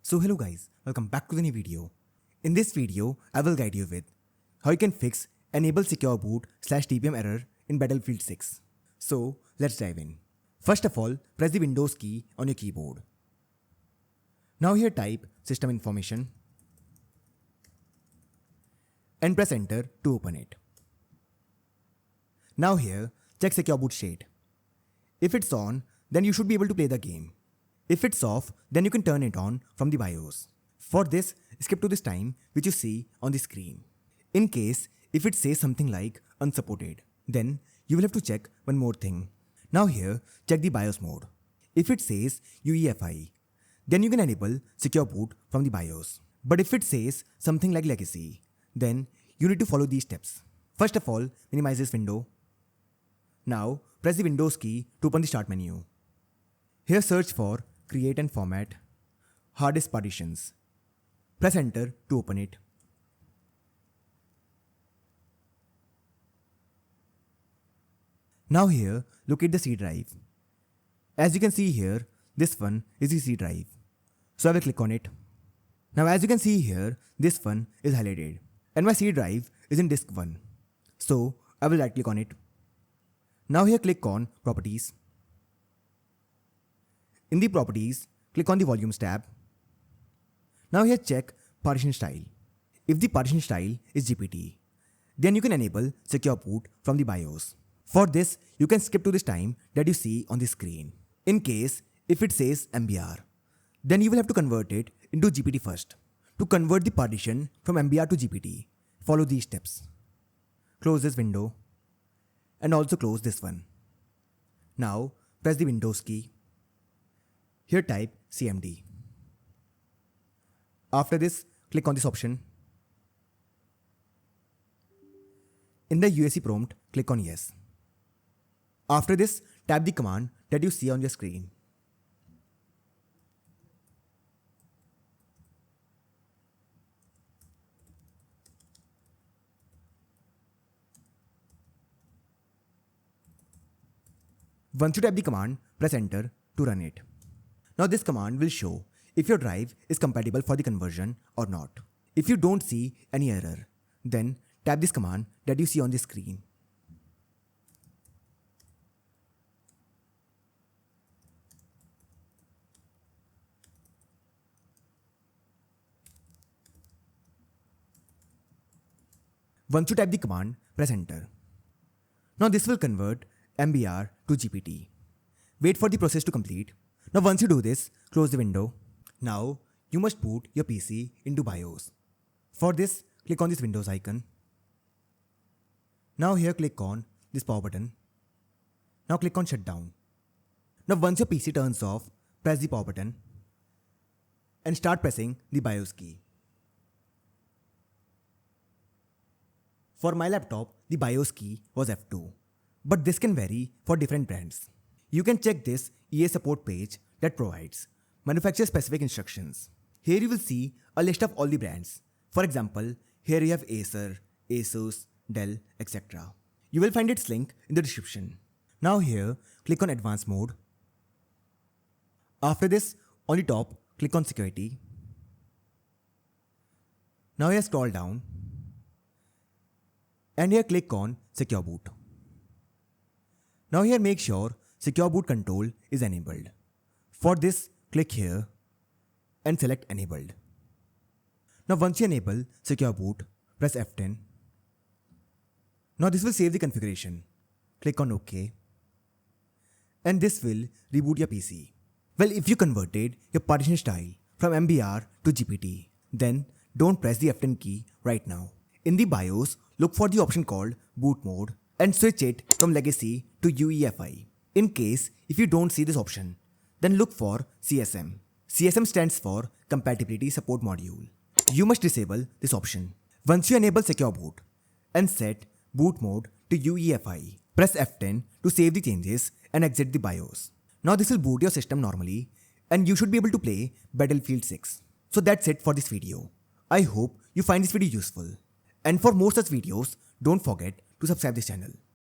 So hello guys, welcome back to the new video. In this video, I will guide you with how you can fix enable secure boot /tpm error in Battlefield 6. So let's dive in. First of all, press the Windows key on your keyboard. Now here type system information and press enter to open it. Now here check secure boot state. If it's on, then you should be able to play the game. If it's off, then you can turn it on from the BIOS. For this, skip to this time which you see on the screen. In case if it says something like unsupported, then you will have to check one more thing. Now here, check the BIOS mode. If it says UEFI, then you can enable secure boot from the BIOS. But if it says something like legacy, then you need to follow these steps. First of all, minimize this window. Now, press the Windows key to open the start menu. Here search for create and format hard disk partitions. Press enter to open it. Now here, locate the C drive. As you can see here, this one is the C drive. So I will click on it. Now as you can see here, this one is highlighted and my C drive is in disk 1. So I will right click on it. Now here click on properties. In the properties, click on the volumes tab. Now here check partition style. If the partition style is GPT, then you can enable secure boot from the BIOS. For this, you can skip to this time that you see on the screen. In case if it says MBR, then you will have to convert it into GPT first. To convert the partition from MBR to GPT, follow these steps. Close this window and also close this one. Now press the Windows key. Here type CMD. After this, click on this option. In the UAC prompt, click on yes. After this, tap the command that you see on your screen. Once you type the command, press enter to run it. Now this command will show if your drive is compatible for the conversion or not. If you don't see any error, then tap this command that you see on the screen. Once you type the command, press enter. Now this will convert MBR to GPT. Wait for the process to complete. Now once you do this, close the window. Now you must boot your PC into BIOS. For this, click on this Windows icon. Now here click on this power button. Now click on shutdown. Now once your PC turns off, press the power button and start pressing the BIOS key. For my laptop, the BIOS key was F2, but this can vary for different brands. You can check this EA support page that provides manufacturer specific instructions. Here you will see a list of all the brands. For example, here you have Acer, Asus, Dell, etc. You will find its link in the description. Now here, click on advanced mode. After this, on the top, click on security. Now here scroll down and here click on secure boot. Now here make sure secure boot control is enabled. For this, click here and select enabled. Now once you enable secure boot, press F10. Now this will save the configuration. Click on OK. And this will reboot your PC. Well, if you converted your partition style from MBR to GPT, then don't press the F10 key right now. In the BIOS, look for the option called boot mode and switch it from legacy to UEFI. In case if you don't see this option, then look for CSM. CSM stands for Compatibility Support Module. You must disable this option. Once you enable secure boot and set boot mode to UEFI, press F10 to save the changes and exit the BIOS. Now this will boot your system normally and you should be able to play Battlefield 6. So that's it for this video. I hope you find this video useful. And for more such videos, don't forget to subscribe this channel.